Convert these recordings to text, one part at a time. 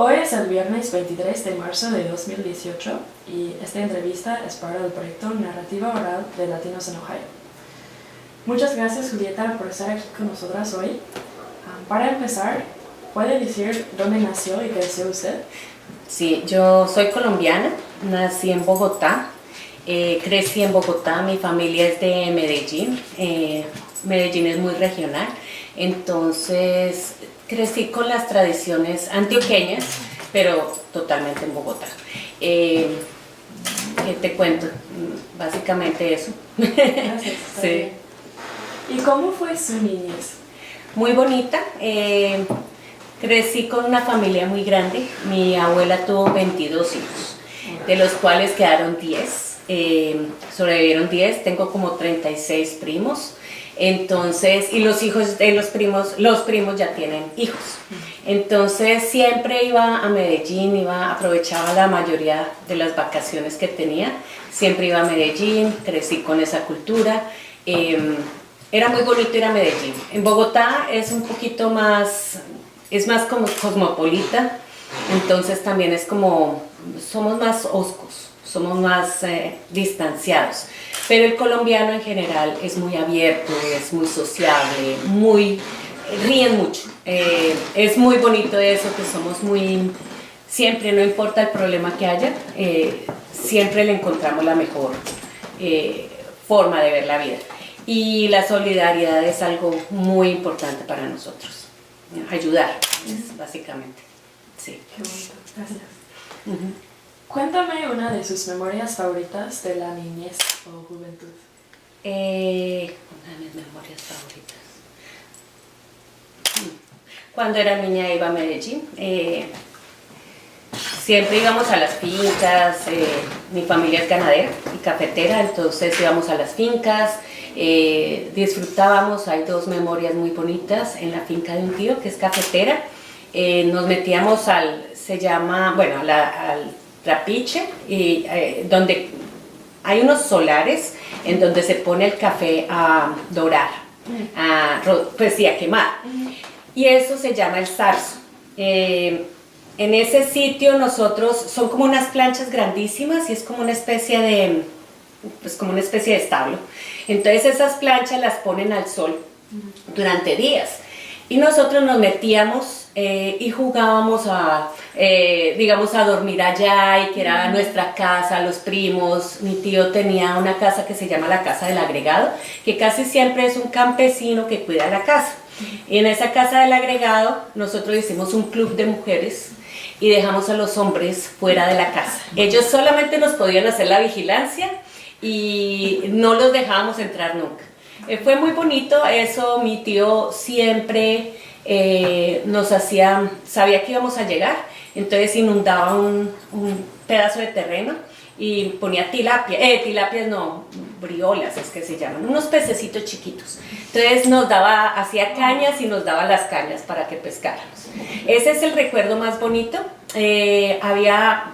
Hoy es el viernes 23 de marzo de 2018 y esta entrevista es para el proyecto Narrativa Oral de Latinos en Ohio. Muchas gracias, Julieta, por estar aquí con nosotras hoy. Para empezar, ¿puede decir dónde nació y creció usted? Sí, yo soy colombiana, nací en Bogotá, crecí en Bogotá, mi familia es de Medellín, Medellín es muy regional, entonces crecí con las tradiciones antioqueñas, pero totalmente en Bogotá. ¿Qué te cuento? Básicamente eso. Gracias. Sí. ¿Y cómo fue su niñez? Muy bonita. Crecí con una familia muy grande. Mi abuela tuvo 22 hijos, de los cuales quedaron 10. Sobrevivieron 10. Tengo como 36 primos. Entonces, y los hijos de los primos ya tienen hijos. Entonces siempre iba a Medellín, aprovechaba la mayoría de las vacaciones que tenía. Siempre iba a Medellín, crecí con esa cultura. Era muy bonito ir a Medellín. En Bogotá es un poquito más, es más como cosmopolita, entonces también es como, somos más hoscos, somos más distanciados. Pero el colombiano en general es muy abierto, es muy sociable, ríen mucho. Es muy bonito eso, que somos muy, siempre, no importa el problema que haya, siempre le encontramos la mejor forma de ver la vida. Y la solidaridad es algo muy importante para nosotros. Ayudar, básicamente. Sí. Qué bonito, gracias. Cuéntame una de sus memorias favoritas de la niñez o juventud. Una de mis memorias favoritas. Cuando era niña iba a Medellín. Siempre íbamos a las fincas. Mi familia es ganadera y cafetera, entonces íbamos a las fincas. Disfrutábamos, hay dos memorias muy bonitas en la finca de un tío que es cafetera. Nos metíamos al trapiche, y donde hay unos solares en donde se pone el café a dorar, a quemar. Y eso se llama el zarzo. En ese sitio son como unas planchas grandísimas y es como una especie de establo. Entonces esas planchas las ponen al sol durante días y nosotros nos metíamos y jugábamos a dormir allá, y que era nuestra casa, los primos. Mi tío tenía una casa que se llama la Casa del Agregado, que casi siempre es un campesino que cuida la casa. Y en esa Casa del Agregado nosotros hicimos un club de mujeres y dejamos a los hombres fuera de la casa. Ellos solamente nos podían hacer la vigilancia y no los dejábamos entrar nunca. Fue muy bonito eso. Mi tío siempre sabía que íbamos a llegar, entonces inundaba un pedazo de terreno y ponía briolas es que se llaman, unos pececitos chiquitos. Entonces hacía cañas y nos daba las cañas para que pescáramos. Ese es el recuerdo más bonito. Era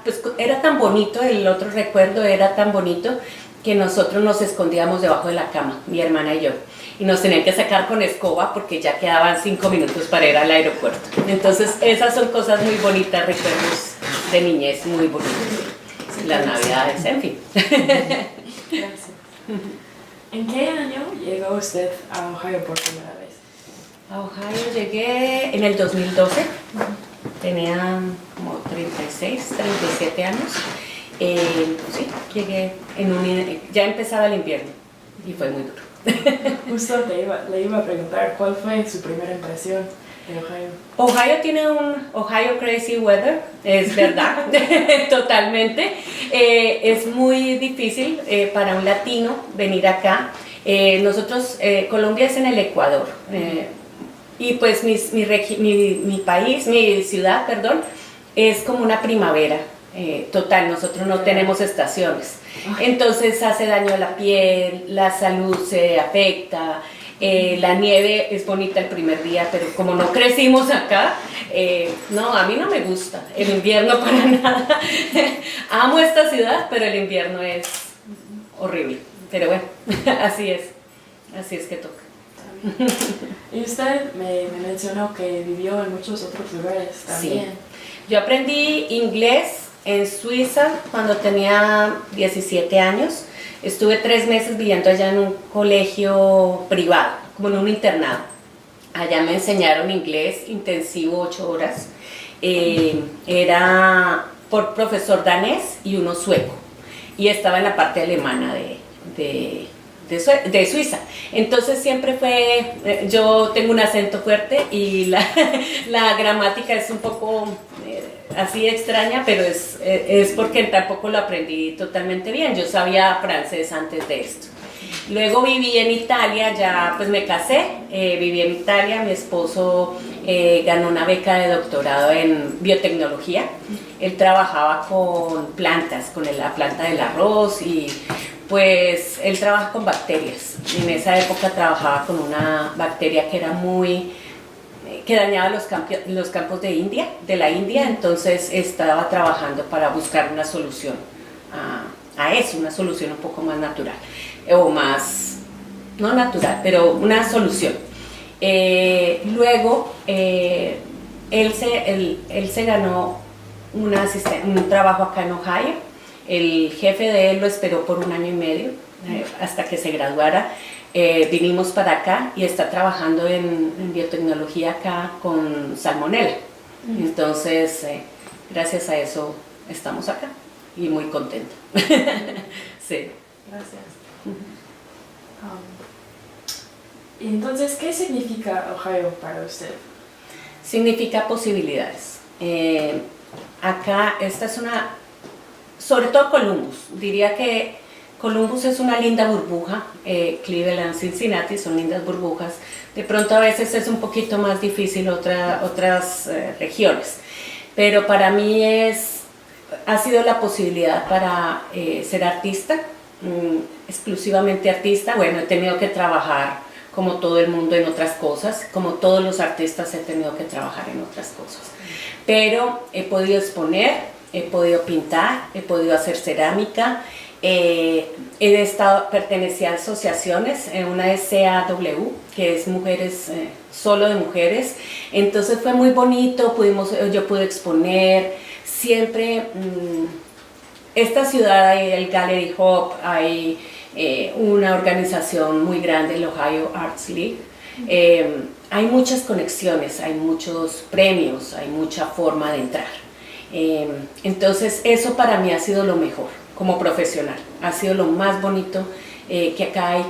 tan bonito, el otro recuerdo era tan bonito que nosotros nos escondíamos debajo de la cama, mi hermana y yo, y nos tenían que sacar con escoba porque ya quedaban 5 minutos para ir al aeropuerto. Entonces esas son cosas muy bonitas, recuerdos de niñez muy bonitos. Las navidades, en fin. Gracias. ¿En qué año llegó usted a Ohio por primera vez? A Ohio llegué en el 2012, tenía como 36, 37 años. Sí, llegué ya empezaba el invierno y fue muy duro. Justo le iba a preguntar, ¿cuál fue su primera impresión de Ohio? Ohio tiene un Ohio Crazy Weather, es verdad, totalmente. Es muy difícil para un latino venir acá. Colombia es en el Ecuador, y pues mi ciudad, es como una primavera. Total, nosotros no tenemos estaciones, entonces hace daño a la piel, la salud se afecta. La nieve es bonita el primer día, pero como no crecimos acá, no, a mí no me gusta el invierno para nada. Amo esta ciudad, pero el invierno es horrible, pero bueno, así es que toca. Y usted me mencionó que vivió en muchos otros lugares también. Sí. Yo aprendí inglés en Suiza cuando tenía 17 años. Estuve 3 meses viviendo allá en un colegio privado, como en un internado. Allá me enseñaron inglés intensivo 8 horas. Era por profesor danés y uno sueco. Y estaba en la parte alemana de Suiza. Entonces siempre fue, yo tengo un acento fuerte y la gramática es un poco así extraña, pero es porque tampoco lo aprendí totalmente bien. Yo sabía francés antes de esto. Luego viví en Italia, ya pues me casé, viví en Italia, mi esposo ganó una beca de doctorado en biotecnología. Él trabajaba con plantas, con la planta del arroz y pues él trabaja con bacterias. En esa época trabajaba con una bacteria que era que dañaba los campos de la India, entonces estaba trabajando para buscar una solución a eso, una solución un poco más natural, o más, no natural, pero una solución. Luego él se ganó un trabajo acá en Ohio. El jefe de él lo esperó por 1 año y medio hasta que se graduara. Vinimos para acá y está trabajando en biotecnología acá con salmonella. Entonces, gracias a eso estamos acá y muy contenta. Sí. Gracias. Y entonces, ¿qué significa Ohio para usted? Significa posibilidades. Acá, sobre todo Columbus, diría que Columbus es una linda burbuja, Cleveland, Cincinnati son lindas burbujas, de pronto a veces es un poquito más difícil otras regiones, pero para mí ha sido la posibilidad para ser artista, exclusivamente artista. Bueno, he tenido que trabajar como todo el mundo en otras cosas, como todos los artistas he tenido que trabajar en otras cosas, pero he podido exponer, he podido pintar, he podido hacer cerámica, pertenecí a asociaciones, una es CAW, que es mujeres, solo de mujeres, entonces fue muy bonito, yo pude exponer, siempre, esta ciudad hay el Gallery Hub, hay una organización muy grande, el Ohio Arts League, hay muchas conexiones, hay muchos premios, hay mucha forma de entrar. Entonces eso para mí ha sido lo mejor como profesional, ha sido lo más bonito, que acá hay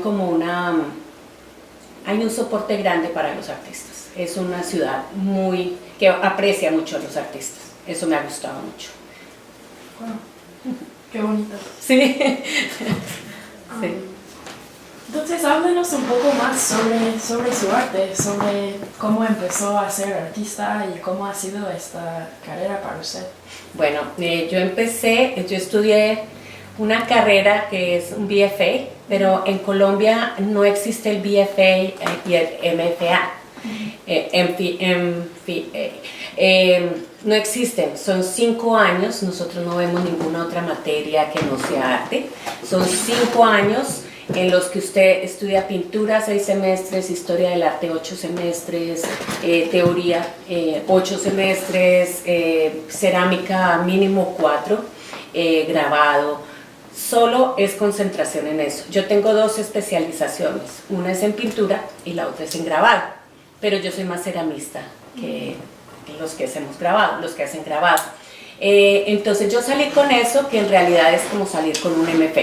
hay un soporte grande para los artistas. Es una ciudad que aprecia mucho a los artistas, eso me ha gustado mucho. Wow. Qué bonito. Sí. Sí. Entonces háblenos un poco más sobre su arte, sobre cómo empezó a ser artista y cómo ha sido esta carrera para usted. Bueno, yo estudié una carrera que es un BFA, pero en Colombia no existe el BFA y el MFA. No existen, son 5 años, nosotros no vemos ninguna otra materia que no sea arte, son 5 años en los que usted estudia pintura 6 semestres, historia del arte 8 semestres, teoría 8 semestres, cerámica mínimo 4, grabado, solo es concentración en eso. Yo tengo 2 especializaciones, una es en pintura y la otra es en grabado, pero yo soy más ceramista que los que hacemos grabado, los que hacen grabado. Entonces yo salí con eso, que en realidad es como salir con un MFA.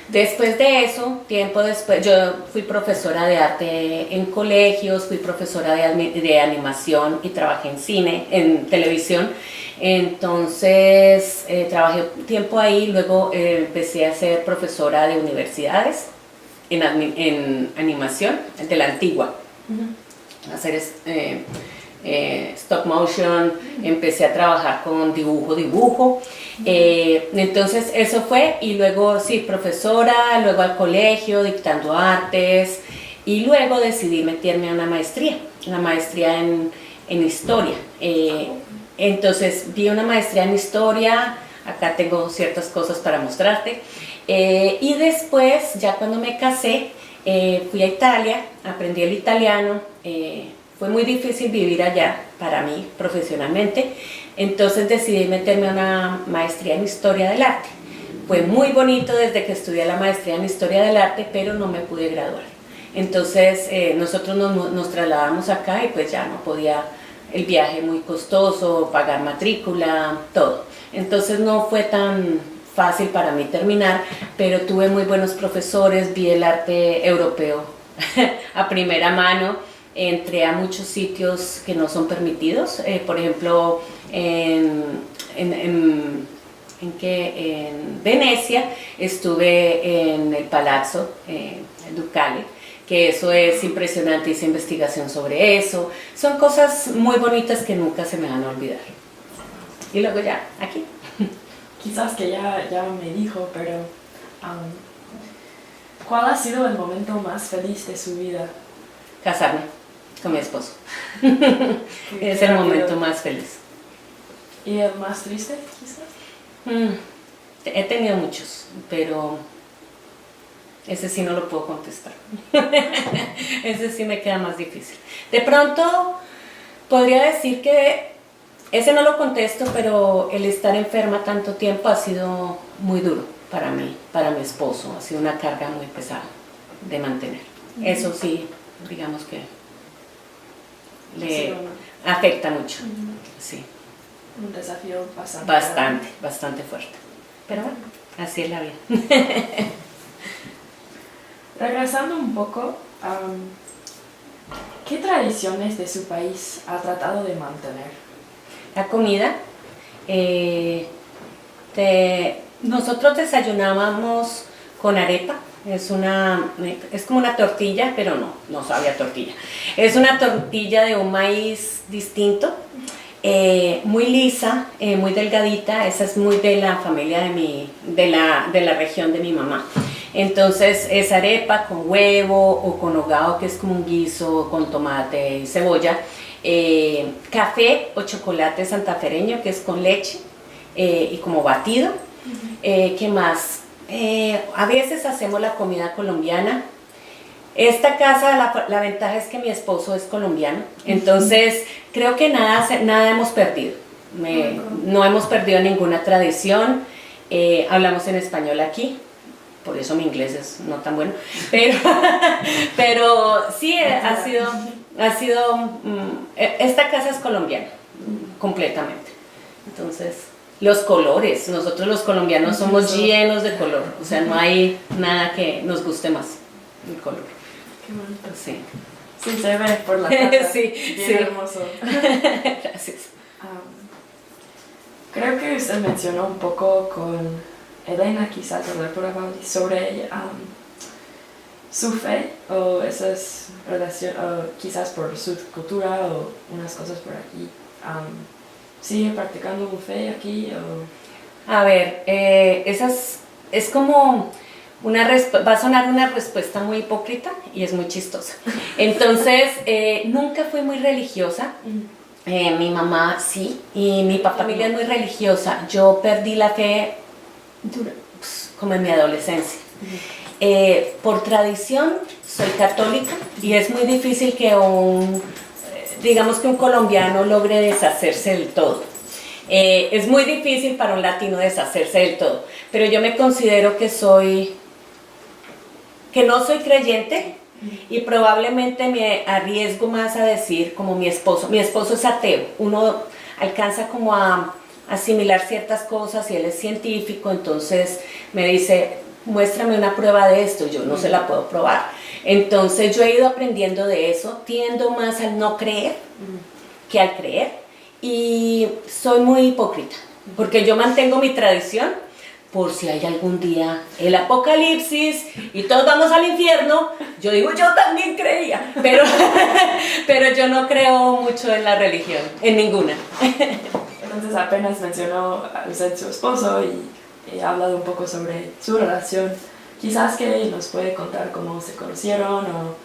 Después de eso, tiempo después, yo fui profesora de arte en colegios, fui profesora de animación y trabajé en cine, en televisión. Entonces trabajé un tiempo ahí, luego empecé a ser profesora de universidades en animación, de la antigua. Hacer stop motion, empecé a trabajar con dibujo. Entonces eso fue, y luego sí, profesora, luego al colegio, dictando artes, y luego decidí meterme a una maestría, en historia. Entonces vi una maestría en historia, acá tengo ciertas cosas para mostrarte, y después, ya cuando me casé, fui a Italia, aprendí el italiano, fue muy difícil vivir allá para mí profesionalmente, entonces decidí meterme a una maestría en Historia del Arte. Fue muy bonito desde que estudié la maestría en Historia del Arte, pero no me pude graduar. Entonces nosotros nos trasladamos acá y pues ya no podía, el viaje muy costoso, pagar matrícula, todo. Entonces no fue tan fácil para mí terminar, pero tuve muy buenos profesores, vi el arte europeo a primera mano, entré a muchos sitios que no son permitidos, por ejemplo en Venecia estuve en el Palazzo Ducale, que eso es impresionante, hice investigación sobre eso, son cosas muy bonitas que nunca se me van a olvidar. Y luego ya, aquí. Quizás que ya me dijo, pero ¿cuál ha sido el momento más feliz de su vida? Casarme con mi esposo. Es el momento más feliz. ¿Y el más triste, quizás? He tenido muchos, pero ese sí no lo puedo contestar. Ese sí me queda más difícil. De pronto podría decir que ese no lo contesto, pero el estar enferma tanto tiempo ha sido muy duro para mí, para mi esposo. Ha sido una carga muy pesada de mantener. Eso sí, digamos que le afecta mucho. Sí. Un desafío bastante. Bastante fuerte. Pero bueno, así es la vida. Regresando un poco, ¿qué tradiciones de su país ha tratado de mantener? La comida, nosotros desayunábamos con arepa, es como una tortilla, pero no sabe a tortilla. Es una tortilla de un maíz distinto, muy lisa, muy delgadita, esa es muy de la familia de la región de mi mamá. Entonces es arepa con huevo o con hogao, que es como un guiso con tomate y cebolla. Café o chocolate santafereño, que es con leche y como batido. ¿Qué más? A veces hacemos la comida colombiana. Esta casa, la ventaja es que mi esposo es colombiano, entonces creo que nada hemos perdido. No hemos perdido ninguna tradición. Hablamos en español aquí. Por eso mi inglés es no tan bueno, pero sí ha sido esta casa es colombiana, completamente. Entonces, los colores, nosotros los colombianos somos llenos de color, o sea, no hay nada que nos guste más, el color. Qué bonito. Sí. Sí, se ve por la casa. Sí, bien sí. Hermoso. Gracias. Creo que usted mencionó un poco con Elena, quizás, sobre su fe o esas relaciones, quizás por su cultura o unas cosas por aquí. ¿Sigue practicando un fe aquí? A ver, es como va a sonar una respuesta muy hipócrita y es muy chistosa. Entonces, nunca fui muy religiosa. Mi mamá sí, y mi papá familia es muy religiosa. Yo perdí la fe como en mi adolescencia. Por tradición soy católica y es muy difícil que digamos que un colombiano logre deshacerse del todo. Es muy difícil para un latino deshacerse del todo, pero yo me considero que no soy creyente y probablemente me arriesgo más a decir como mi esposo es ateo, uno alcanza como a asimilar ciertas cosas y él es científico, entonces me dice, muéstrame una prueba de esto, yo no se la puedo probar. Entonces yo he ido aprendiendo de eso, tiendo más al no creer que al creer y soy muy hipócrita, porque yo mantengo mi tradición por si hay algún día el apocalipsis y todos vamos al infierno, yo digo, yo también creía, pero yo no creo mucho en la religión, en ninguna. Entonces apenas mencionó a usted su esposo y ha hablado un poco sobre su relación. Quizás que nos puede contar cómo se conocieron o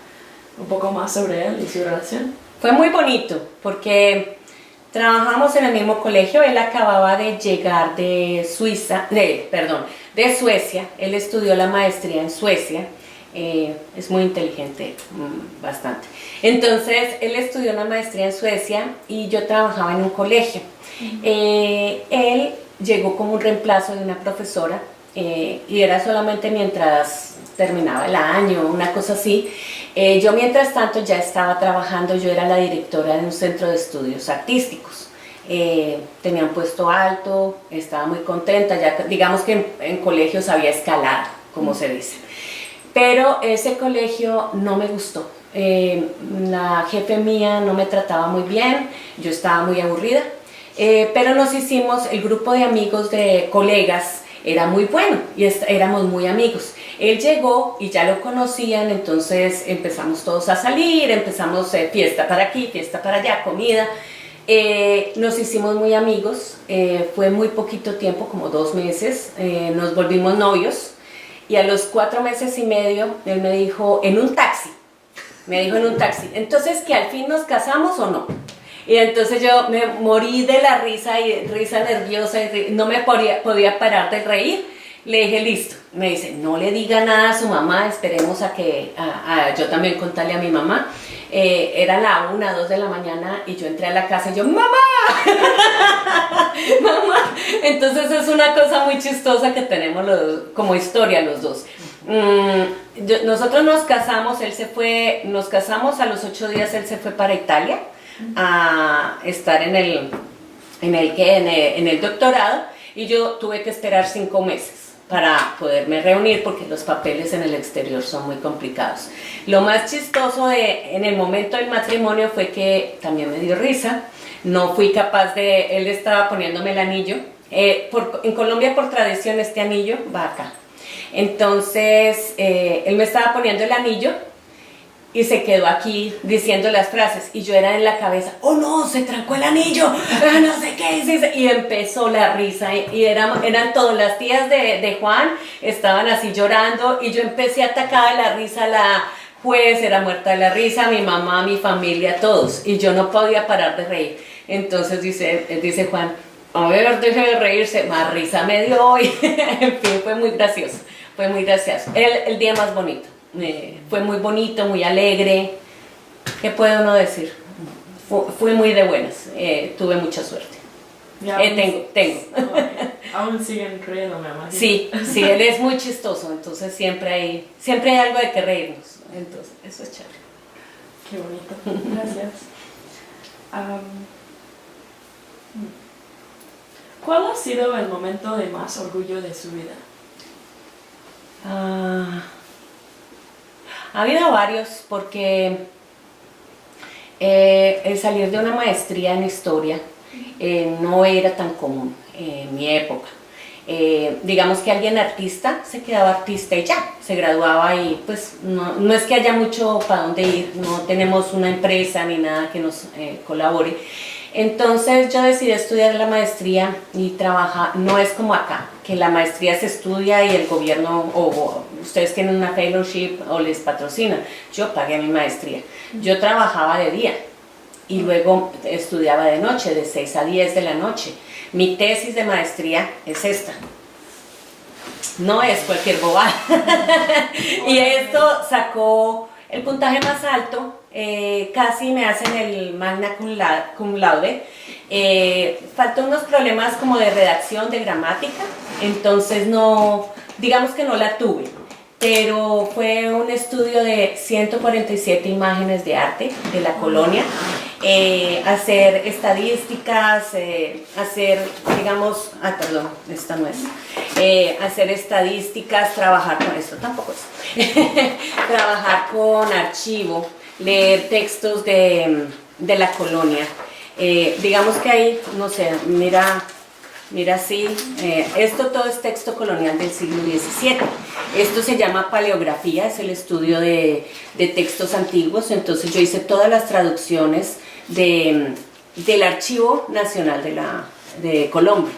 un poco más sobre él y su relación. Fue muy bonito porque trabajamos en el mismo colegio, él acababa de llegar de Suecia, él estudió la maestría en Suecia, es muy inteligente, bastante. Entonces, él estudió una maestría en Suecia y yo trabajaba en un colegio. Él llegó como un reemplazo de una profesora y era solamente mientras terminaba el año, una cosa así. Yo mientras tanto ya estaba trabajando, yo era la directora de un centro de estudios artísticos. Tenía un puesto alto, estaba muy contenta, ya digamos que en colegios había escalado, como se dice. Pero ese colegio no me gustó. La jefe mía no me trataba muy bien, yo estaba muy aburrida, pero nos hicimos, el grupo de amigos, de colegas, era muy bueno y éramos muy amigos. Él llegó y ya lo conocían, entonces empezamos todos a salir, empezamos fiesta para aquí, fiesta para allá, comida. Nos hicimos muy amigos, fue muy poquito tiempo, como 2 meses, nos volvimos novios. Y a los 4 meses y medio, él me dijo, en un taxi, entonces, ¿que al fin nos casamos o no? Y entonces yo me morí de la risa, y risa nerviosa, y no me podía parar de reír. Le dije, listo. Me dice, no le diga nada a su mamá, esperemos a que, yo también contarle a mi mamá. Era la 1, 2 de la mañana y yo entré a la casa y yo, ¡mamá! ¡Mamá! Entonces es una cosa muy chistosa que tenemos como historia los dos. Nosotros nos casamos, nos casamos a los 8 días, él se fue para Italia a estar en el doctorado y yo tuve que esperar 5 meses para poderme reunir porque los papeles en el exterior son muy complicados. Lo más chistoso en el momento del matrimonio fue que también me dio risa, no fui capaz él estaba poniéndome el anillo, en Colombia por tradición este anillo va acá, entonces él me estaba poniendo el anillo y se quedó aquí diciendo las frases y yo era en la cabeza, oh no, se trancó el anillo, no sé qué, y empezó la risa y eran todas las tías de Juan, estaban así llorando y yo empecé a atacar la risa, la juez era muerta de la risa, mi mamá, mi familia, todos, y yo no podía parar de reír. Entonces dice Juan, a ver, deje de reírse, más risa me dio hoy. En fin, fue muy gracioso, el día más bonito. Fue muy bonito, muy alegre. ¿Qué puede uno decir? Fui muy de buenas, tuve mucha suerte. Tengo. Aún siguen creyéndome, mamá. Sí, él es muy chistoso, entonces siempre hay algo de que reírnos. Entonces, eso es chévere. Qué bonito, gracias. ¿Cuál ha sido el momento de más orgullo de su vida? Ha habido varios porque el salir de una maestría en historia no era tan común en mi época. Digamos que alguien artista se quedaba artista y ya, se graduaba y pues no es que haya mucho para dónde ir, no tenemos una empresa ni nada que nos colabore. Entonces yo decidí estudiar la maestría y trabajar, no es como acá, que la maestría se estudia y el gobierno o ustedes tienen una fellowship o les patrocinan. Yo pagué mi maestría, yo trabajaba de día y luego estudiaba de noche, de 6 a 10 de la noche. Mi tesis de maestría es esta, no es cualquier bobada. Y esto sacó el puntaje más alto. Casi me hacen el magna cum laude. Faltó unos problemas como de redacción, de gramática, entonces digamos que no la tuve, pero fue un estudio de 147 imágenes de arte de la colonia, hacer estadísticas, hacer estadísticas, trabajar con esto, tampoco es, trabajar con archivo, leer textos de la colonia. Digamos que ahí, no sé, mira así, esto todo es texto colonial del siglo XVII. Esto se llama paleografía, es el estudio de textos antiguos. Entonces yo hice todas las traducciones del Archivo Nacional de Colombia.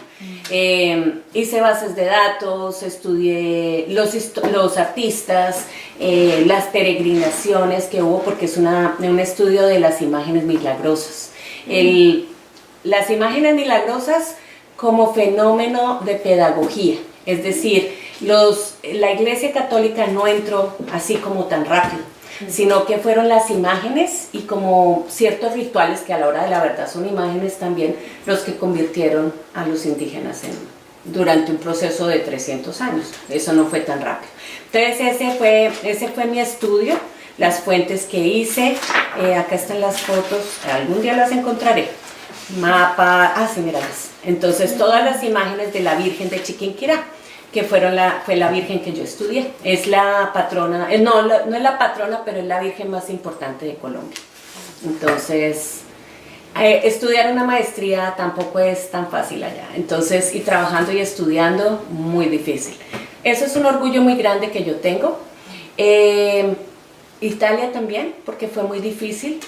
Hice bases de datos, estudié los artistas, las peregrinaciones que hubo, porque es un estudio de las imágenes milagrosas. Las imágenes milagrosas como fenómeno de pedagogía, es decir, los la Iglesia Católica no entró así como tan rápido, sino que fueron las imágenes y como ciertos rituales que a la hora de la verdad son imágenes también los que convirtieron a los indígenas durante un proceso de 300 años. Eso no fue tan rápido. Entonces ese fue mi estudio, las fuentes que hice. Acá están las fotos, algún día las encontraré. Mapa, sí, míralas. Entonces todas las imágenes de la Virgen de Chiquinquirá, que fue la Virgen que yo estudié. Es la patrona, no es la patrona, pero es la Virgen más importante de Colombia. Entonces, estudiar una maestría tampoco es tan fácil allá. Entonces, y trabajando y estudiando, muy difícil. Eso es un orgullo muy grande que yo tengo. Italia también, porque fue muy difícil.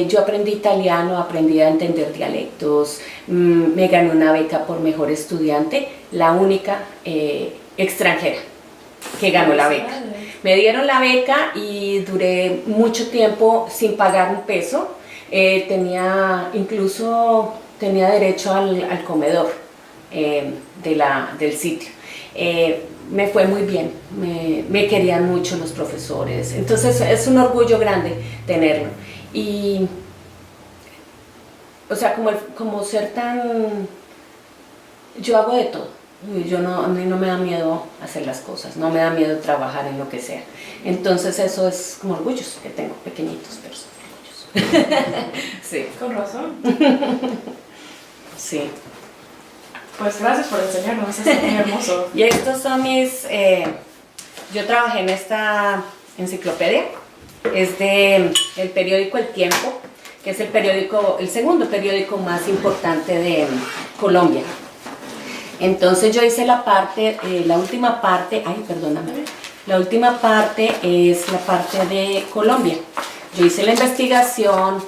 Yo aprendí italiano, aprendí a entender dialectos, me gané una beca por mejor estudiante, la única extranjera que ganó la beca. Me dieron la beca y duré mucho tiempo sin pagar un peso. Incluso tenía derecho al comedor del sitio. Me fue muy bien, me querían mucho los profesores, entonces es un orgullo grande tenerlo. Y, o sea, como ser tan... Yo hago de todo. A mí no me da miedo hacer las cosas, no me da miedo trabajar en lo que sea. Entonces eso es como orgullos que tengo, pequeñitos, pero son orgullos. Sí. Con razón. Sí. Pues gracias por enseñarnos, es muy hermoso. Y estos son mis... yo trabajé en esta enciclopedia. Es del periódico El Tiempo, que es el segundo periódico más importante de Colombia. Entonces yo hice la última parte es la parte de Colombia. Yo hice la investigación,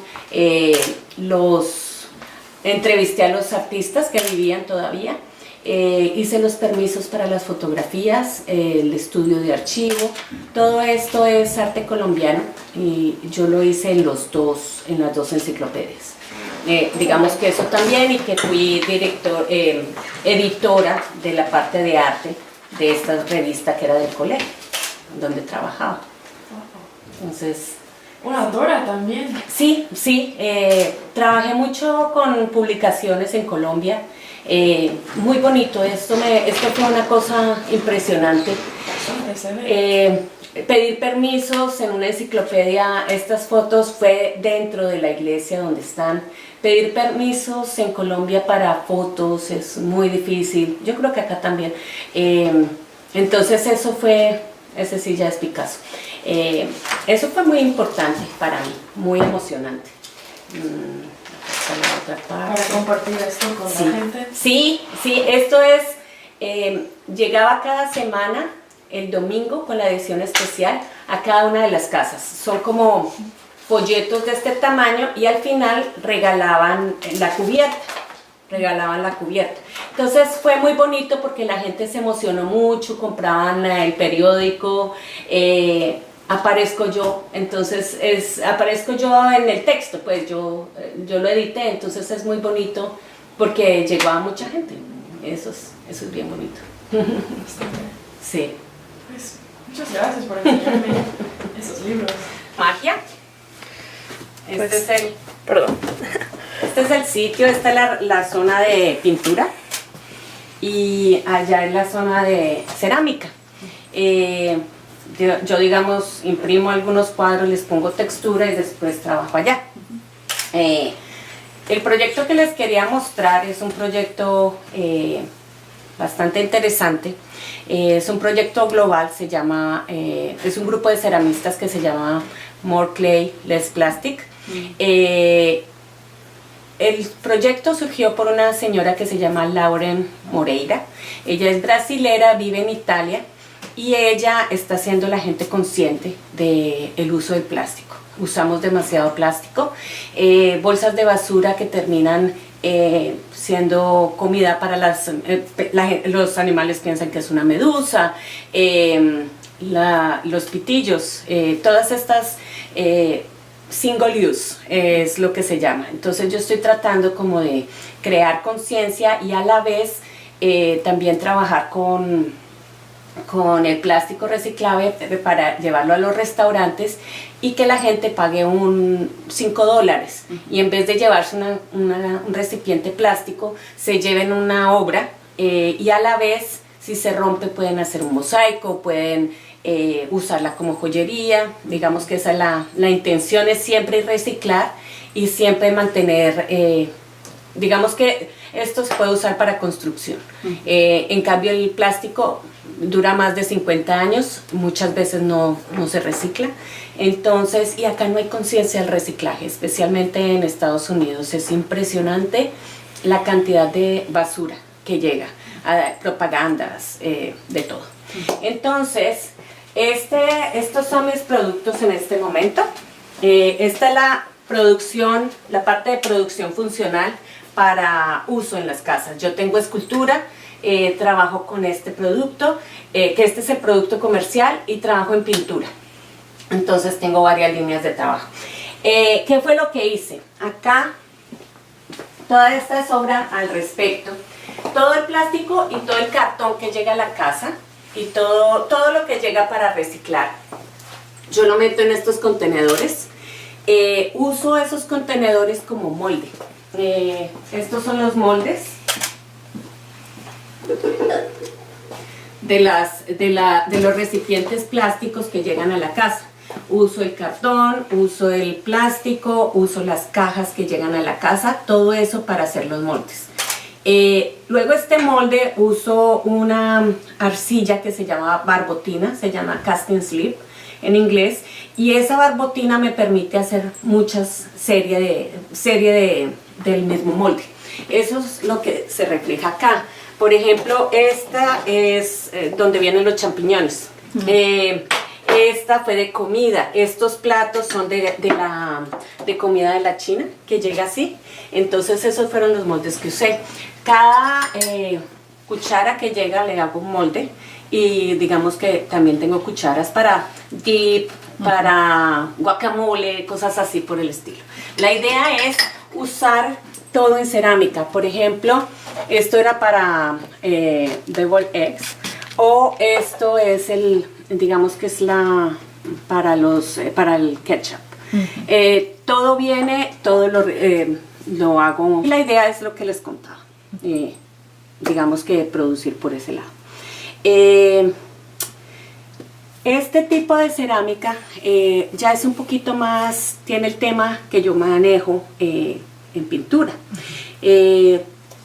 entrevisté a los artistas que vivían todavía, hice los permisos para las fotografías, el estudio de archivo. Todo esto es arte colombiano y yo lo hice en las dos enciclopedias. Digamos que eso también, y que fui editora de la parte de arte de esta revista que era del colegio, donde trabajaba. Entonces... Una autora también. Sí, trabajé mucho con publicaciones en Colombia. Muy bonito, esto fue una cosa impresionante. Pedir permisos en una enciclopedia, estas fotos fue dentro de la iglesia donde están. Pedir permisos en Colombia para fotos es muy difícil, yo creo que acá también. Entonces ese sí ya es Picasso. Eso fue muy importante para mí, muy emocionante. La otra parte. Para compartir esto con la gente. Sí, esto es, llegaba cada semana el domingo con la edición especial a cada una de las casas. Son como folletos de este tamaño y al final regalaban la cubierta. Entonces fue muy bonito porque la gente se emocionó mucho, compraban el periódico. Aparezco yo, entonces aparezco yo en el texto, pues yo lo edité, entonces es muy bonito porque llegó a mucha gente. Eso es bien bonito. Sí. Pues, muchas gracias por enseñarme esos libros. Magia. Pues, Perdón. Este es el sitio, esta es la zona de pintura y allá es la zona de cerámica. Yo digamos, imprimo algunos cuadros, les pongo textura y después trabajo allá. El proyecto que les quería mostrar es un proyecto bastante interesante. Es un proyecto global, es un grupo de ceramistas que se llama More Clay, Less Plastic. El proyecto surgió por una señora que se llama Lauren Moreira. Ella es brasilera, vive en Italia y ella está haciendo la gente consciente del uso del plástico. Usamos demasiado plástico, bolsas de basura que terminan siendo comida para los animales, piensan que es una medusa, los pitillos, todas estas single use es lo que se llama. Entonces yo estoy tratando como de crear conciencia y a la vez también trabajar con con el plástico reciclable para llevarlo a los restaurantes y que la gente pague un $5 y en vez de llevarse un recipiente plástico se lleven una obra y a la vez si se rompe pueden hacer un mosaico, pueden usarla como joyería. Digamos que esa es la intención, es siempre reciclar y siempre mantener, digamos que esto se puede usar para construcción. En cambio el plástico dura más de 50 años, muchas veces no se recicla. Entonces, y acá no hay conciencia del reciclaje, especialmente en Estados Unidos. Es impresionante la cantidad de basura que llega, propagandas, de todo. Entonces, estos son mis productos en este momento. Esta es la producción, la parte de producción funcional para uso en las casas. Yo tengo escultura, trabajo con este producto, que este es el producto comercial, y trabajo en pintura. Entonces tengo varias líneas de trabajo. ¿Qué fue lo que hice? Acá, toda esta es obra al respecto. Todo el plástico y todo el cartón que llega a la casa y todo lo que llega para reciclar, yo lo meto en estos contenedores. Uso esos contenedores como molde. Estos son los moldes de los recipientes plásticos que llegan a la casa. Uso el cartón, uso el plástico, uso las cajas que llegan a la casa, todo eso para hacer los moldes. Luego este molde uso una arcilla que se llama barbotina, se llama casting slip en inglés, y esa barbotina me permite hacer muchas serie del mismo molde. Eso es lo que se refleja acá. Por ejemplo, esta es donde vienen los champiñones. Esta fue de comida. Estos platos son de comida de la China, que llega así. Entonces esos fueron los moldes que usé. Cada cuchara que llega le hago un molde. Y digamos que también tengo cucharas para dip, para guacamole, cosas así por el estilo. La idea es usar todo en cerámica. Por ejemplo, esto era para deviled eggs, o esto es digamos que es para el ketchup. Todo viene, todo lo hago. La idea es lo que les contaba, digamos que producir por ese lado. Este tipo de cerámica ya es un poquito más, tiene el tema que yo manejo en pintura.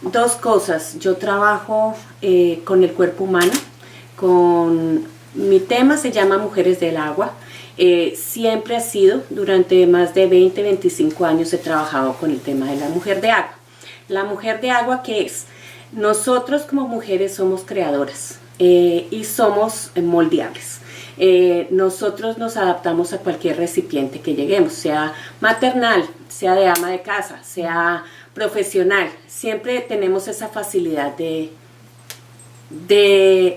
Dos cosas, yo trabajo con el cuerpo humano, mi tema se llama Mujeres del Agua. Siempre ha sido, durante más de 20-25 años he trabajado con el tema de la mujer de agua. La mujer de agua, ¿qué es? Nosotros como mujeres somos creadoras y somos moldeables. Nosotros nos adaptamos a cualquier recipiente que lleguemos, sea maternal, sea de ama de casa, sea profesional. Siempre tenemos esa facilidad de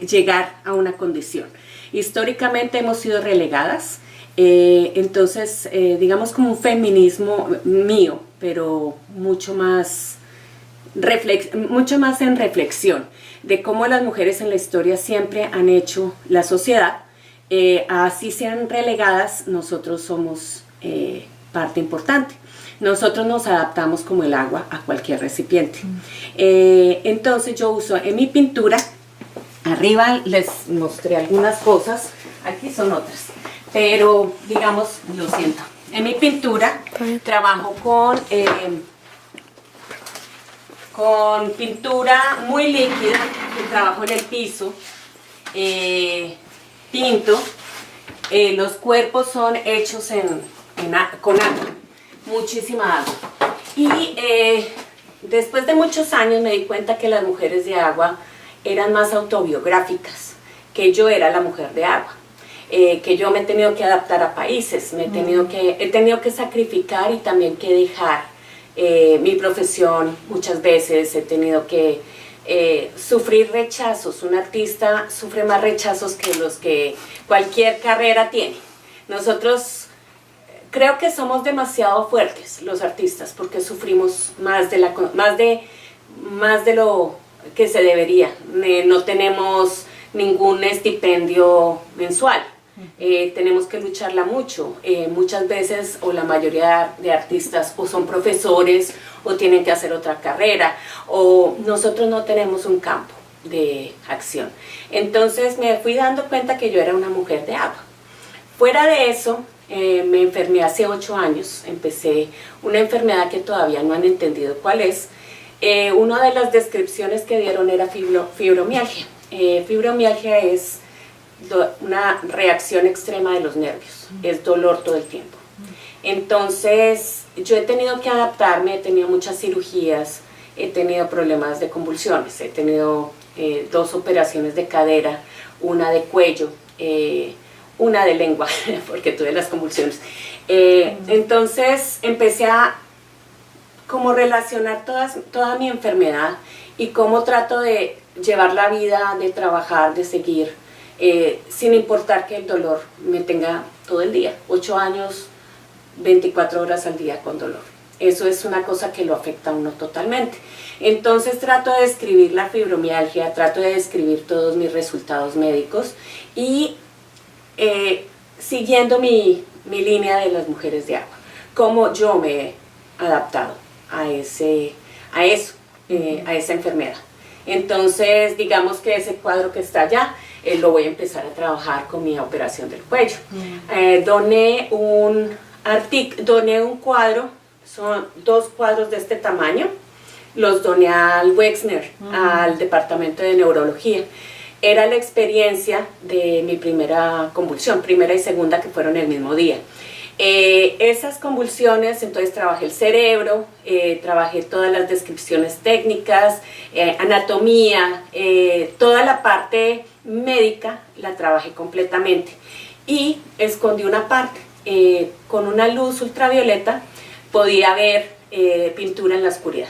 llegar a una condición. Históricamente hemos sido relegadas, entonces digamos como un feminismo mío, pero mucho más en reflexión de cómo las mujeres en la historia siempre han hecho la sociedad. Así sean relegadas, nosotros somos parte importante. Nosotros nos adaptamos como el agua a cualquier recipiente. Entonces yo uso en mi pintura, arriba les mostré algunas cosas, aquí son otras, pero digamos, lo siento, en mi pintura trabajo con pintura muy líquida, que trabajo en el piso, pinto, los cuerpos son hechos con agua, muchísima agua. Y después de muchos años me di cuenta que las mujeres de agua eran más autobiográficas, que yo era la mujer de agua, que yo me he tenido que adaptar a países, he tenido que sacrificar y también que dejar mi profesión. Muchas veces he tenido que sufrir rechazos. Un artista sufre más rechazos que los que cualquier carrera tiene. Nosotros creo que somos demasiado fuertes los artistas porque sufrimos más de lo que se debería. No tenemos ningún estipendio mensual. Tenemos que lucharla mucho. Muchas veces, o la mayoría de artistas, o son profesores, o tienen que hacer otra carrera, o nosotros no tenemos un campo de acción. Entonces me fui dando cuenta que yo era una mujer de agua. Fuera de eso, me enfermé hace 8 años, empecé una enfermedad que todavía no han entendido cuál es. Una de las descripciones que dieron era fibromialgia. Fibromialgia es una reacción extrema de los nervios, es dolor todo el tiempo. Entonces yo he tenido que adaptarme, he tenido muchas cirugías, he tenido problemas de convulsiones, he tenido 2 operaciones de cadera, una de cuello, una de lengua, porque tuve las convulsiones. Entonces empecé a como relacionar toda mi enfermedad y cómo trato de llevar la vida, de trabajar, de seguir, sin importar que el dolor me tenga todo el día, 8 años, 24 horas al día con dolor. Eso es una cosa que lo afecta a uno totalmente. Entonces trato de describir la fibromialgia, trato de describir todos mis resultados médicos y siguiendo mi línea de las mujeres de agua, cómo yo me he adaptado a esa enfermedad. Entonces, digamos que ese cuadro que está allá, lo voy a empezar a trabajar con mi operación del cuello. Doné un cuadro, son 2 cuadros de este tamaño, los doné al Wexner, al departamento de neurología. Era la experiencia de mi primera convulsión, primera y segunda, que fueron el mismo día. Esas convulsiones, entonces trabajé el cerebro, trabajé todas las descripciones técnicas, anatomía, toda la parte médica la trabajé completamente y escondí una parte. Con una luz ultravioleta podía ver pintura en la oscuridad.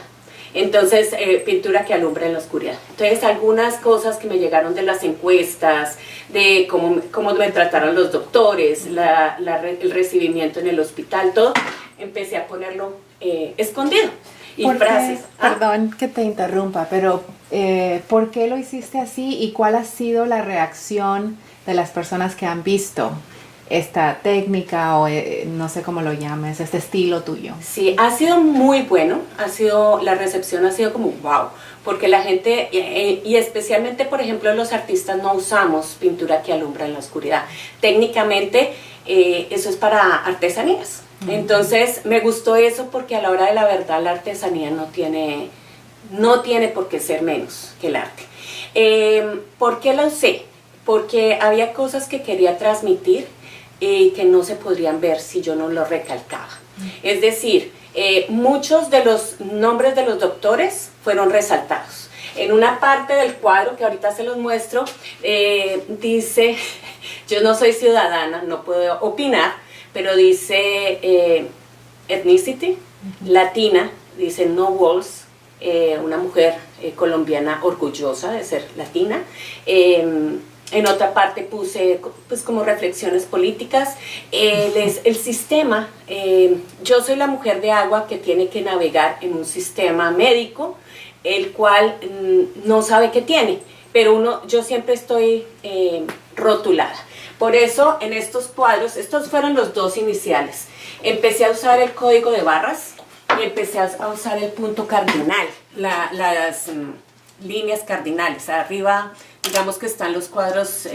Entonces, pintura que alumbra en la oscuridad. Entonces, algunas cosas que me llegaron de las encuestas, de cómo me trataron los doctores, el recibimiento en el hospital, todo, empecé a ponerlo escondido. Y frases. Perdón que te interrumpa, pero ¿por qué lo hiciste así y cuál ha sido la reacción de las personas que han visto esta técnica o no sé cómo lo llames, este estilo tuyo? Sí, ha sido muy bueno, la recepción ha sido como wow, porque la gente, y especialmente por ejemplo los artistas no usamos pintura que alumbra en la oscuridad. Técnicamente eso es para artesanías. Entonces me gustó eso porque a la hora de la verdad la artesanía no tiene por qué ser menos que el arte. ¿Por qué la usé? Porque había cosas que quería transmitir que no se podrían ver si yo no lo recalcaba. Es decir, muchos de los nombres de los doctores fueron resaltados. En una parte del cuadro, que ahorita se los muestro, dice, yo no soy ciudadana, no puedo opinar, pero dice ethnicity, latina, dice no walls, una mujer colombiana orgullosa de ser latina. En otra parte puse pues como reflexiones políticas. El sistema, yo soy la mujer de agua que tiene que navegar en un sistema médico, el cual no sabe qué tiene, pero yo siempre estoy rotulada. Por eso en estos cuadros, estos fueron los 2 iniciales, empecé a usar el código de barras y empecé a usar el punto cardinal, las líneas cardinales. Arriba, digamos que están los cuadros,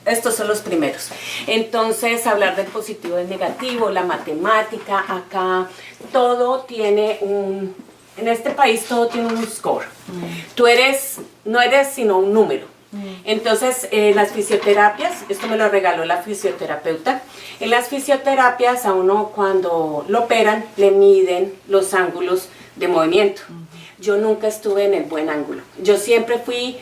estos son los primeros. Entonces, hablar del positivo y del negativo, la matemática, acá, todo tiene en este país todo tiene un score. Tú no eres sino un número. Entonces, las fisioterapias, esto me lo regaló la fisioterapeuta. En las fisioterapias a uno cuando lo operan le miden los ángulos de movimiento. Yo nunca estuve en el buen ángulo. Yo siempre fui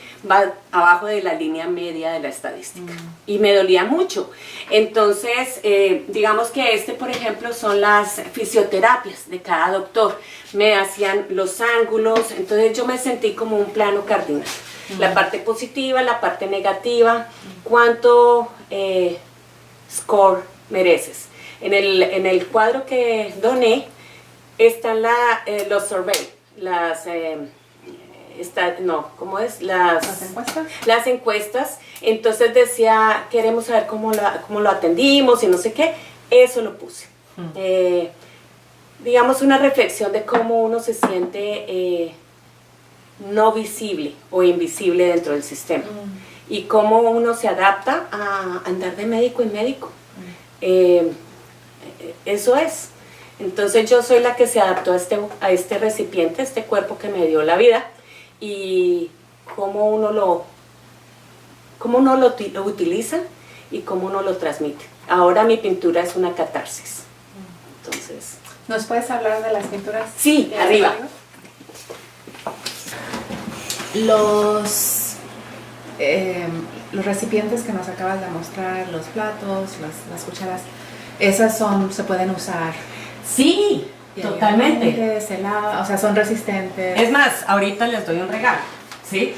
abajo de la línea media de la estadística y me dolía mucho. Entonces, digamos que por ejemplo, son las fisioterapias de cada doctor. Me hacían los ángulos, entonces yo me sentí como un plano cardinal. La parte positiva, la parte negativa, cuánto score mereces. En el cuadro que doné están los surveys, ¿cómo es? ¿Las encuestas? Las encuestas. Entonces decía, queremos saber cómo lo atendimos y no sé qué. Eso lo puse. Digamos, una reflexión de cómo uno se siente no visible o invisible dentro del sistema. Y cómo uno se adapta a andar de médico en médico. Eso es. Entonces yo soy la que se adaptó a este recipiente, a este cuerpo que me dio la vida, y cómo uno lo utiliza y cómo uno lo transmite. Ahora mi pintura es una catarsis. Entonces, ¿nos puedes hablar de las pinturas? Sí, arriba. Los recipientes que nos acabas de mostrar, los platos, las cucharas, esas se pueden usar. Sí, totalmente. Se lava, o sea, son resistentes. Es más, ahorita les doy un regalo, ¿sí?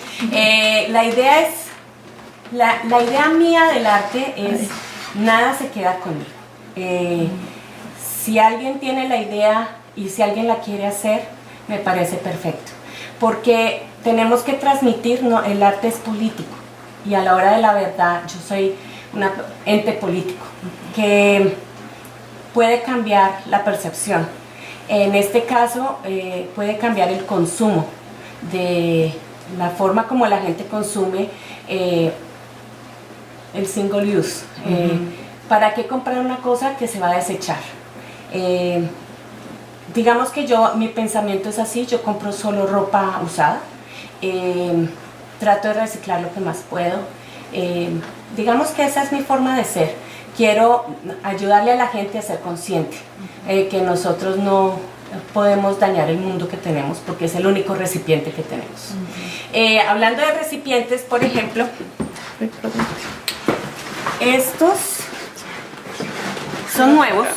La idea mía del arte es, nada se queda conmigo. Si alguien tiene la idea y si alguien la quiere hacer, me parece perfecto. Porque tenemos que transmitir, el arte es político. Y a la hora de la verdad, yo soy un ente político que puede cambiar la percepción. En este caso, puede cambiar el consumo, de la forma como la gente consume el single use. ¿Para qué comprar una cosa que se va a desechar? Digamos que mi pensamiento es así, yo compro solo ropa usada, trato de reciclar lo que más puedo. Digamos que esa es mi forma de ser. Quiero ayudarle a la gente a ser consciente, que nosotros no podemos dañar el mundo que tenemos porque es el único recipiente que tenemos. Hablando de recipientes, por ejemplo, estos son nuevos.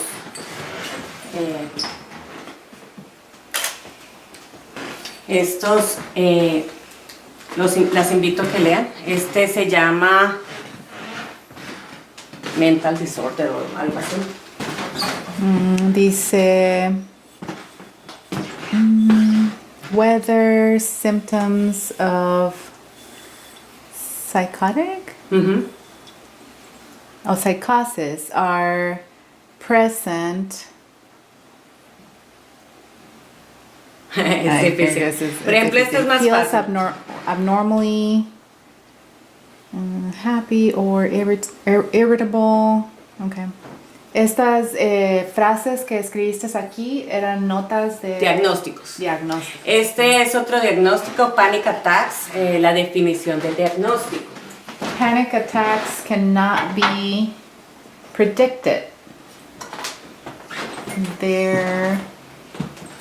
Estos las invito a que lean. Este se llama Mental Disorder o algo así. Dice whether symptoms of psychotic or psychosis are present. Es difícil. Por ejemplo, esto es más fácil. Abnormally happy or irritable. Okay. Estas frases que escribiste aquí eran notas de diagnósticos. Diagnóstico. Este es otro diagnóstico, panic attacks, la definición del diagnóstico. Panic attacks cannot be predicted.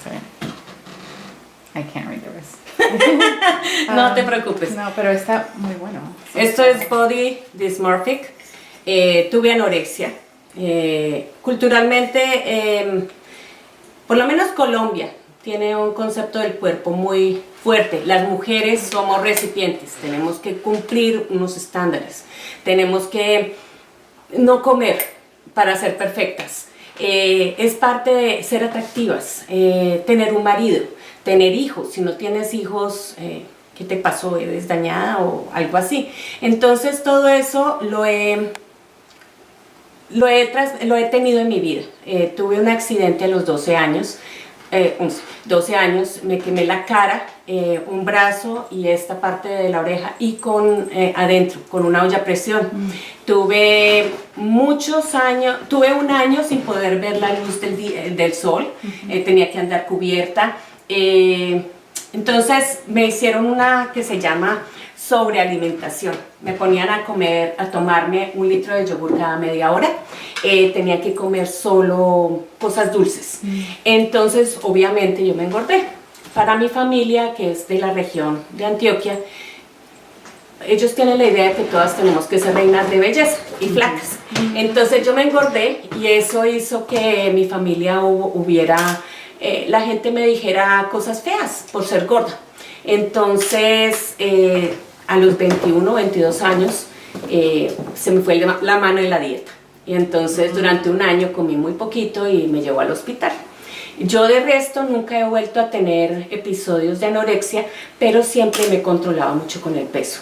Sorry, I can't read the rest. No te preocupes. No, pero está muy bueno. Esto es body dysmorphic. Tuve anorexia. Culturalmente, por lo menos Colombia tiene un concepto del cuerpo muy fuerte. Las mujeres somos recipientes, tenemos que cumplir unos estándares, tenemos que no comer para ser perfectas. Es parte de ser atractivas, tener un marido, tener hijos. Si no tienes hijos, ¿qué te pasó? ¿Eres dañada o algo así? Entonces todo eso lo he tenido en mi vida. Tuve un accidente a los 12 años, me quemé la cara, un brazo y esta parte de la oreja y adentro, con una olla a presión. Tuve un año sin poder ver la luz del sol, tenía que andar cubierta. Entonces me hicieron una que se llama sobrealimentación. Me ponían a tomarme 1 litro de yogur cada media hora. Tenía que comer solo cosas dulces. Entonces, obviamente, yo me engordé. Para mi familia, que es de la región de Antioquia, ellos tienen la idea de que todas tenemos que ser reinas de belleza y flacas. Entonces yo me engordé y eso hizo que mi familia la gente me dijera cosas feas por ser gorda. Entonces, a los 21, 22 años, se me fue la mano en la dieta. Y entonces durante un año comí muy poquito y me llevó al hospital. Yo de resto nunca he vuelto a tener episodios de anorexia, pero siempre me he controlado mucho con el peso.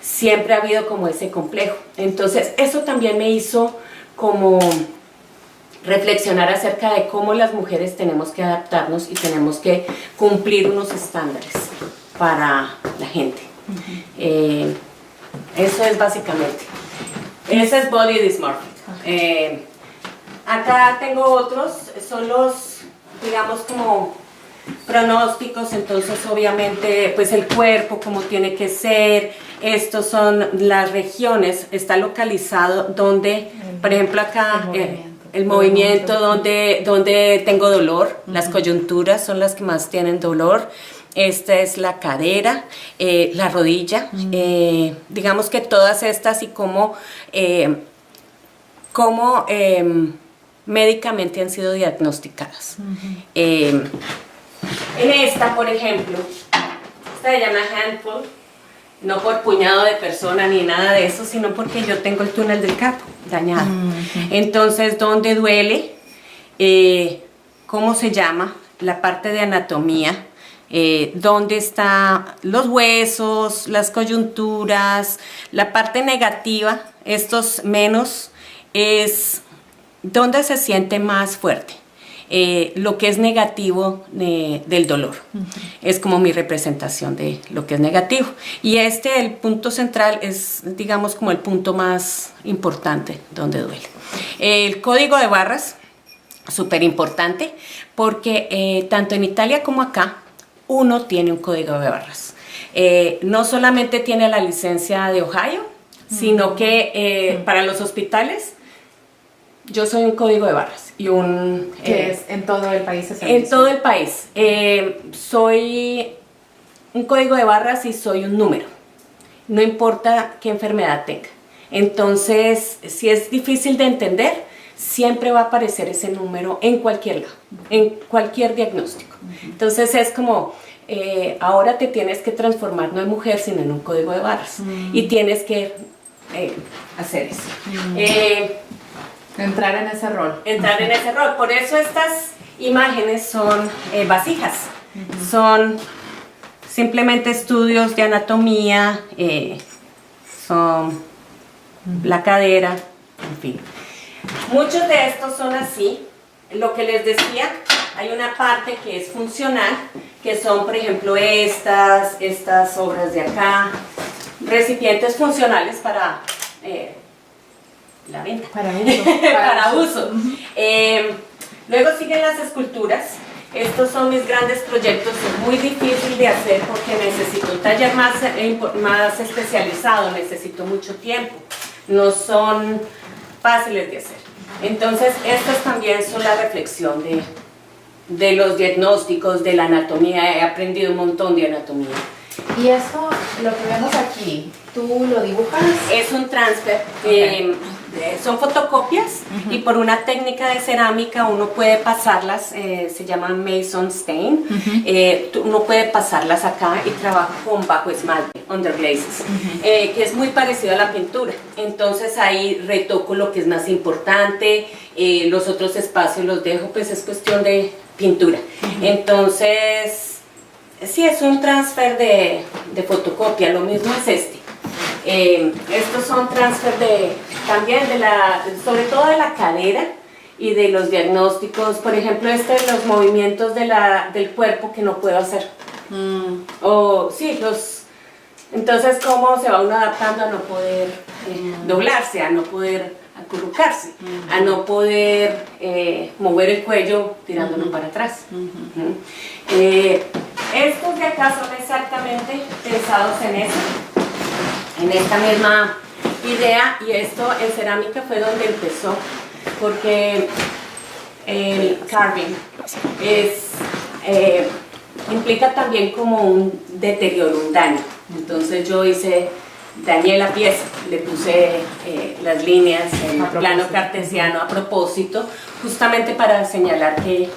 Siempre ha habido como ese complejo. Entonces eso también me hizo como reflexionar acerca de cómo las mujeres tenemos que adaptarnos y tenemos que cumplir unos estándares para la gente. Eso es básicamente. Ese es body dysmorphic. Acá tengo otros, son los, digamos, como pronósticos. Entonces obviamente pues el cuerpo como tiene que ser. Estos son las regiones, está localizado donde, por ejemplo acá el movimiento donde tengo dolor. Las coyunturas son las que más tienen dolor. Esta es la cadera, la rodilla, digamos que todas estas y cómo médicamente han sido diagnosticadas. En esta, por ejemplo, esta se llama handful, no por puñado de persona ni nada de eso, sino porque yo tengo el túnel del carpo dañado. Entonces, ¿dónde duele? ¿Cómo se llama? La parte de anatomía. Dónde están los huesos, las coyunturas, la parte negativa, estos menos, es donde se siente más fuerte. Lo que es negativo del dolor. Es como mi representación de lo que es negativo. Y el punto central es, digamos, como el punto más importante donde duele. El código de barras, súper importante, porque tanto en Italia como acá, uno tiene un código de barras. No solamente tiene la licencia de Ohio, sino que para los hospitales, yo soy un código de barras y un... ¿Qué es en todo el país? En todo el país. Soy un código de barras y soy un número. No importa qué enfermedad tenga. Entonces, si es difícil de entender, siempre va a aparecer ese número en cualquier lado, en cualquier diagnóstico. Entonces es como, ahora te tienes que transformar no en mujer, sino en un código de barras. Y tienes que hacer eso. Entrar en ese rol. Entrar en ese rol. Por eso estas imágenes son vasijas. Son simplemente estudios de anatomía, son la cadera, en fin. Muchos de estos son así. Lo que les decía, hay una parte que es funcional, que son, por ejemplo, estas obras de acá, recipientes funcionales para la venta. Para uso. Para uso. Luego siguen las esculturas. Estos son mis grandes proyectos. Es muy difícil de hacer porque necesito un taller más especializado, necesito mucho tiempo. No son fáciles de hacer. Entonces, estas también son la reflexión de los diagnósticos, de la anatomía. He aprendido un montón de anatomía. Y esto, lo que vemos aquí, ¿tú lo dibujas? Es un transfer. Okay. Son fotocopias y por una técnica de cerámica uno puede pasarlas, se llama Mason Stain, uno puede pasarlas acá y trabajo con bajo esmalte, underglazes, que es muy parecido a la pintura. Entonces ahí retoco lo que es más importante, los otros espacios los dejo, pues es cuestión de pintura. Entonces, sí, es un transfer de fotocopia, lo mismo es este. Estos son transfer también sobre todo de la cadera y de los diagnósticos. Por ejemplo, los movimientos del cuerpo que no puedo hacer. Entonces, cómo se va uno adaptando a no poder doblarse, a no poder acurrucarse, a no poder mover el cuello tirándolo para atrás. Estos de acá son exactamente pensados en eso. En esta misma idea, y esto en cerámica fue donde empezó, porque el carving implica también como un deterioro, un daño. Entonces yo dañé la pieza, le puse las líneas en plano cartesiano a propósito, justamente para señalar que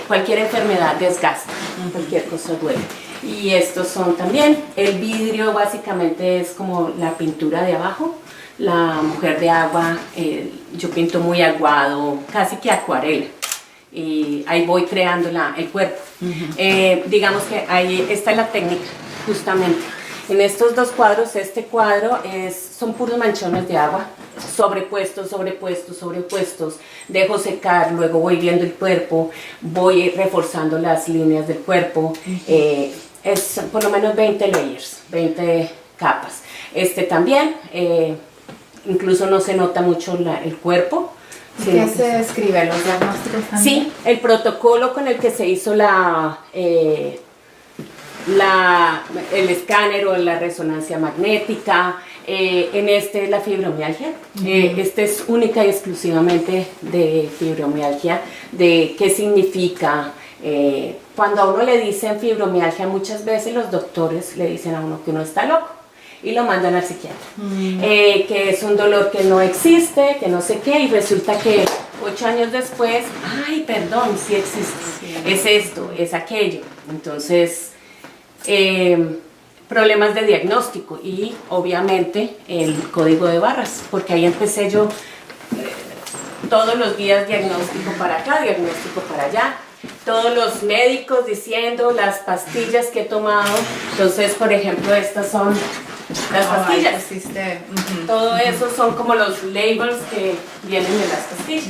cualquier enfermedad desgasta, cualquier cosa duele. Y estos son también, el vidrio básicamente es como la pintura de abajo, la mujer de agua, yo pinto muy aguado, casi que acuarela. y ahí voy creando el cuerpo. Digamos que ahí está la técnica, justamente. En estos dos cuadros, este cuadro son puros manchones de agua, sobrepuestos, sobrepuestos, sobrepuestos. Dejo secar, luego voy viendo el cuerpo, voy reforzando las líneas del cuerpo. Es por lo menos 20 layers, 20 capas. Este también, incluso no se nota mucho el cuerpo. ¿Qué se escribe? ¿Los diagnósticos también? Sí, el protocolo con el que se hizo el escáner o la resonancia magnética, en la fibromialgia. Este es única y exclusivamente de fibromialgia, de qué significa. Cuando a uno le dicen fibromialgia, muchas veces los doctores le dicen a uno que uno está loco y lo mandan al psiquiatra, que es un dolor que no existe, que no sé qué, y resulta que 8 años después, ay, perdón, sí existe, es esto, es aquello. Entonces, problemas de diagnóstico y obviamente el código de barras, porque ahí empecé yo todos los días diagnóstico para acá, diagnóstico para allá, todos los médicos diciendo las pastillas que he tomado. Entonces, por ejemplo, estas son las pastillas. Todo eso son como los labels que vienen de las pastillas.